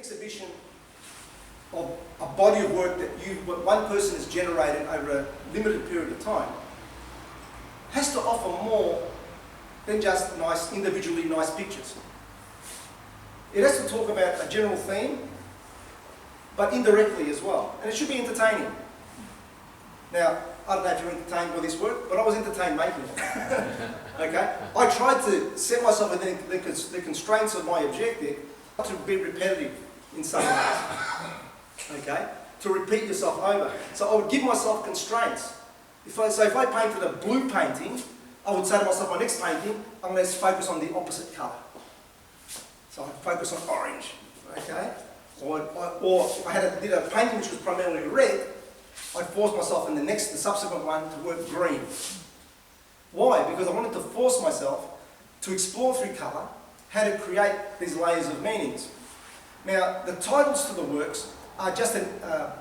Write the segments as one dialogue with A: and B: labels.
A: exhibition of a body of work that one person has generated over a limited period of time has to offer more than just individually nice pictures. It has to talk about a general theme, but indirectly as well. And it should be entertaining. Now, I don't know if you're entertained by this work, but I was entertained making it. Okay? I tried to set myself within the constraints of my objective to be repetitive in some ways. Okay? To repeat yourself over. So I would give myself constraints. If I painted a blue painting, I would say to myself, my next painting, I'm going to focus on the opposite colour. So I'd focus on orange. Okay? Or if I did a painting which was primarily red, I forced myself in the subsequent one to work green. Why? Because I wanted to force myself to explore through colour how to create these layers of meanings. Now, the titles to the works are just a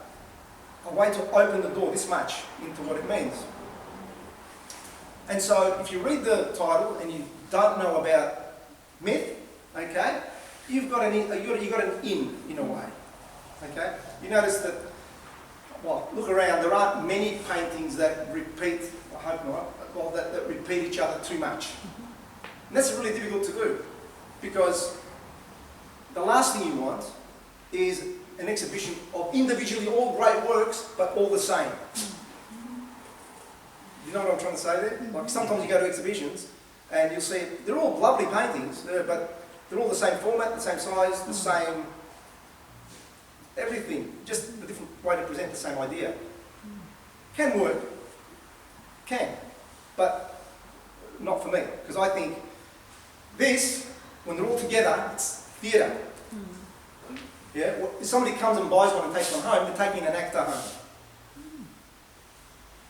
A: way to open the door this much into what it means. And so, if you read the title and you don't know about myth, okay, you've got an in a way. Okay? You notice that, well, look around, there aren't many paintings that repeat, I hope not, well, that repeat each other too much. And that's really difficult to do, because the last thing you want is an exhibition of individually all great works, but all the same. You know what I'm trying to say there? Like sometimes you go to exhibitions and you'll see, they're all lovely paintings, but they're all the same format, the same size, the same everything, just a different way to present the same idea. Can work, but not for me, because I think this, when they're all together, it's theatre. Yeah? If somebody comes and buys one and takes one home, they're taking an actor home.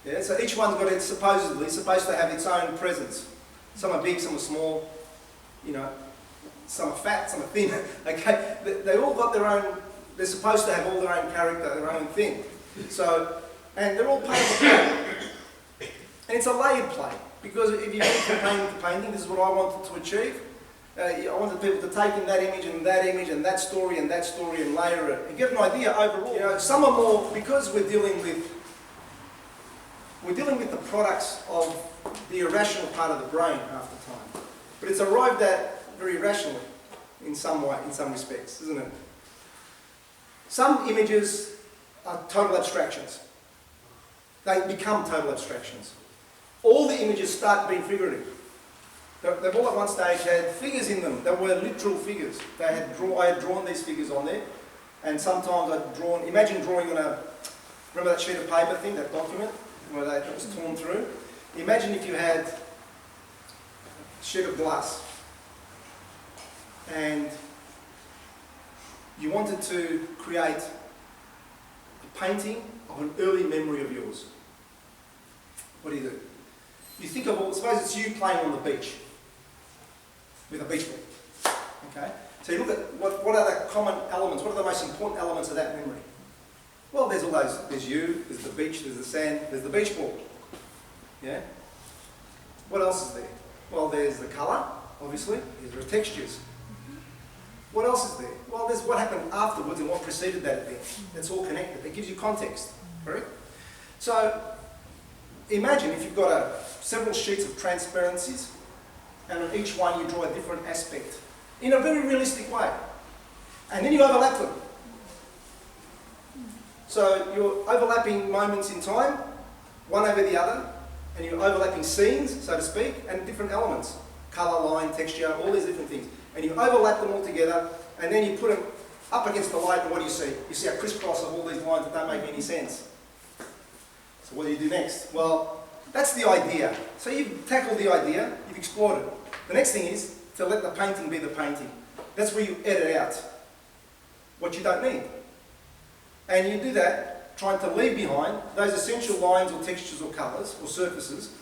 A: Yeah? So each one's got supposedly supposed to have its own presence. Some are big, some are small, you know, some are fat, some are thin. Okay? They all got their own, they're supposed to have all their own character, their own thing. So, and they're all playing the play. And it's a layered play, because if you look from painting to painting, this is what I wanted to achieve. I wanted people to take in that image and that story and layer it and get an idea overall. You know, some are more, because we're dealing with the products of the irrational part of the brain half the time. But it's arrived at very rationally in some way, in some respects, isn't it? Some images are total abstractions. They become total abstractions. All the images start being figurative. They've all at one stage had figures in them that were literal figures. I had drawn these figures on there, and sometimes I'd drawn, imagine drawing on remember that sheet of paper thing, that document, where it was torn through? Imagine if you had a sheet of glass, and you wanted to create a painting of an early memory of yours. What do? You think of suppose it's you playing on the beach with a beach ball. Okay? So you look at what are the common elements, what are the most important elements of that memory? Well, there's all those. There's you, there's the beach, there's the sand, there's the beach ball. Yeah? What else is there? Well, there's the colour, obviously. There are textures. What else is there? Well, there's what happened afterwards and what preceded that event. That's all connected. It gives you context. Right? So, imagine if you've got several sheets of transparencies, and on each one you draw a different aspect in a very realistic way. And then you overlap them. So you're overlapping moments in time, one over the other, and you're overlapping scenes, so to speak, and different elements. Colour, line, texture, all these different things. And you overlap them all together, and then you put them up against the light, and what do you see? You see a crisscross of all these lines that don't make any sense. So what do you do next? Well, that's the idea. So you've tackled the idea, you've explored it. The next thing is to let the painting be the painting. That's where you edit out what you don't need. And you do that trying to leave behind those essential lines or textures or colours or surfaces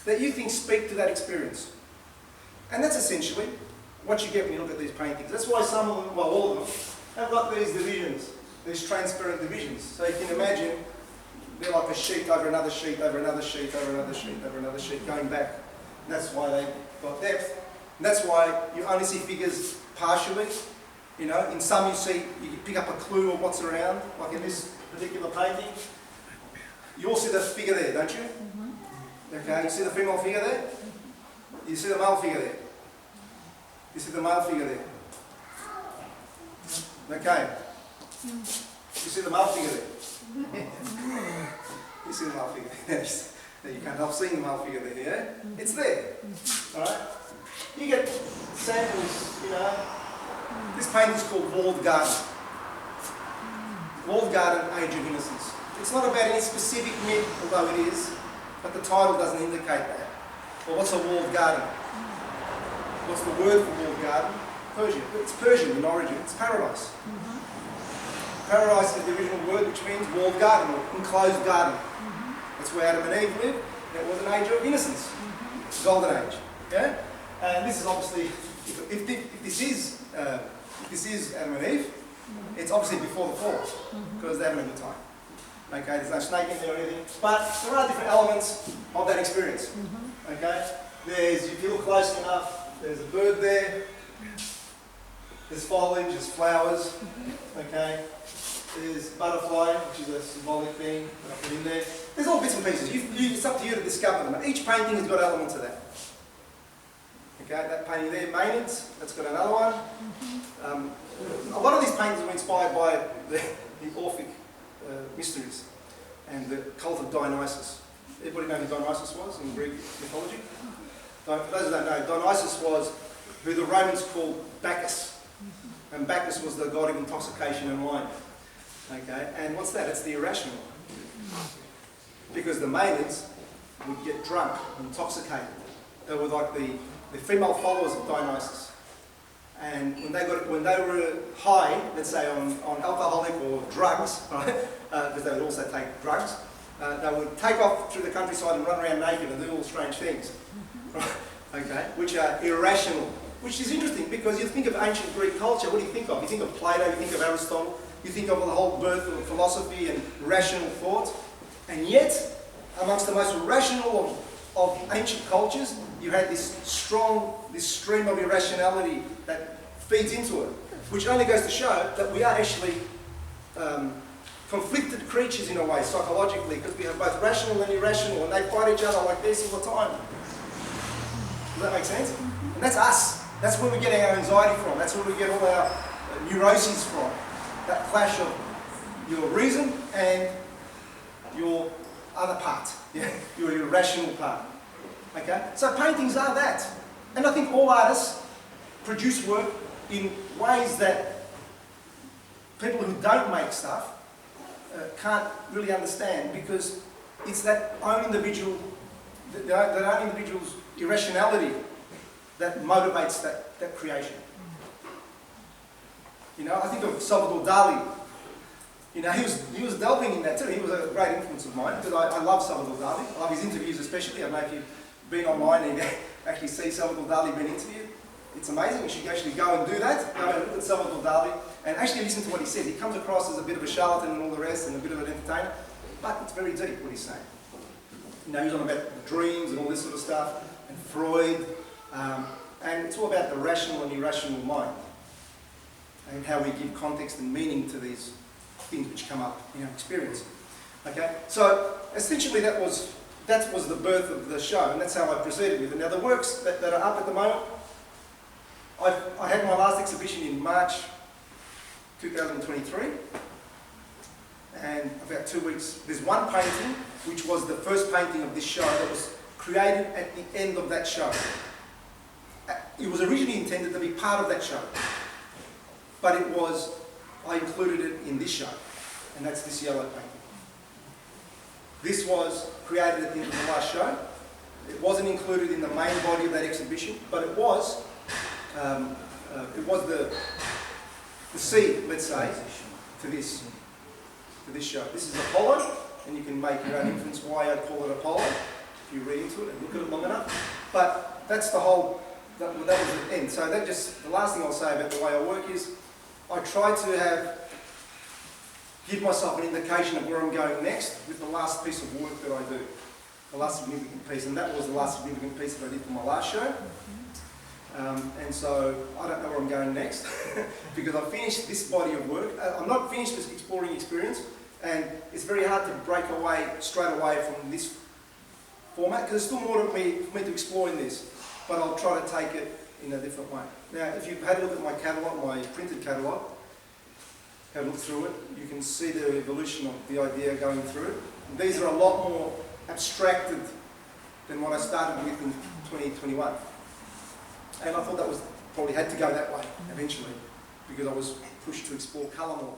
A: that you think speak to that experience. And that's essentially what you get when you look at these paintings. That's why some of them, well, all of them, have got these divisions, these transparent divisions. So you can imagine they're like a sheet over another sheet, over another sheet, over another sheet, over another sheet, going back. And that's why they've got depth. And that's why you only see figures partially You know, in some you see, you pick up a clue of what's around, like in this particular painting. You all see the figure there, don't you? Okay, you see the female figure there? You see the male figure there? You see the male figure there? Okay. You see the male figure there? You see the male figure there? You can't help seeing the male figure there, yeah? It's there. Alright? You get samples, you know. This painting is called Walled Garden. Walled Garden, Age of Innocence. It's not about any specific myth, although it is, but the title doesn't indicate that. Well, what's a walled garden? What's the word for walled garden? Persian. It's Persian in origin. It's paradise. Paradise is the original word, which means walled garden or enclosed garden. That's where Adam and Eve lived. That was an age of innocence. Golden age. Yeah? And this is obviously, if this is Adam and Eve, it's obviously before the fall, because they're having a good time. Okay, there's no snake in there or anything, but there are different elements of that experience. Okay, there's, if you look close enough, there's a bird there, there's foliage, there's flowers, okay, there's butterfly, which is a symbolic thing that I put in there. There's all bits and pieces. It's up to you to discover them. Each painting has got elements of that. Okay, that painting there, Maynard's, that's got another one. A lot of these paintings were inspired by the Orphic mysteries and the cult of Dionysus. Everybody know who Dionysus was in Greek mythology? For those who don't know, Dionysus was who the Romans called Bacchus. And Bacchus was the god of intoxication and wine. Okay, and what's that? It's the irrational. Because the Maenads would get drunk, intoxicated. They were like the female followers of Dionysus. And when they were high, let's say on alcoholic or drugs, right? Because they would also take drugs, they would take off through the countryside and run around naked and do all strange things, right? Okay, which are irrational. Which is interesting because you think of ancient Greek culture, what do you think of? You think of Plato, you think of Aristotle, you think of the whole birth of philosophy and rational thought, and yet, amongst the most rational of ancient cultures, you had this stream of irrationality that feeds into it, which only goes to show that we are actually conflicted creatures in a way, psychologically, because we have both rational and irrational, and they fight each other like this all the time. Does that make sense? And that's us. That's where we get our anxiety from. That's where we get all our neuroses from. That clash of your reason and your other part, yeah? Your irrational part. Okay? So paintings are that. And I think all artists produce work in ways that people who don't make stuff can't really understand, because it's that own individual, that own individual's irrationality that motivates that creation. You know, I think of Salvador Dali. You know, he was delving in that too. He was a great influence of mine, because I love Salvador Dali. I love his interviews especially. I don't know if you've been online and you actually see Salvador Dali being interviewed. It's amazing. You should actually go and do that. Go and look at Salvador Dali and actually listen to what he says. He comes across as a bit of a charlatan and all the rest, and a bit of an entertainer, but it's very deep what he's saying. You know, he's on about the dreams and all this sort of stuff, and Freud, and it's all about the rational and irrational mind, and how we give context and meaning to these things which come up in our experience. Okay, so essentially that was the birth of the show, and that's how I proceeded with it. Now the works that are up at the moment, I had my last exhibition in March 2023, and about 2 weeks, there's one painting which was the first painting of this show that was created at the end of that show. It was originally intended to be part of that show, but I included it in this show, and that's this yellow painting. This was created at the end of the last show. It wasn't included in the main body of that exhibition, but it was the seed, let's say, to this show. This is Apollo, and you can make your own inference why I'd call it Apollo if you read into it and look at it long enough. But that's the whole. That was the end. So the last thing I'll say about the way I work is I try to give myself an indication of where I'm going next with the last piece of work that I do, the last significant piece, and that was the last significant piece that I did for my last show. And so I don't know where I'm going next because I finished this body of work. I'm not finished this exploring experience, and it's very hard to break away straight away from this format because there's still more for me to explore in this, but I'll try to take it in a different way. Now, if you've had a look at my catalogue, my printed catalogue, have a look through it, you can see the evolution of the idea going through. And these are a lot more abstracted than what I started with in 2021. And I thought that was probably had to go that way eventually because I was pushed to explore colour more.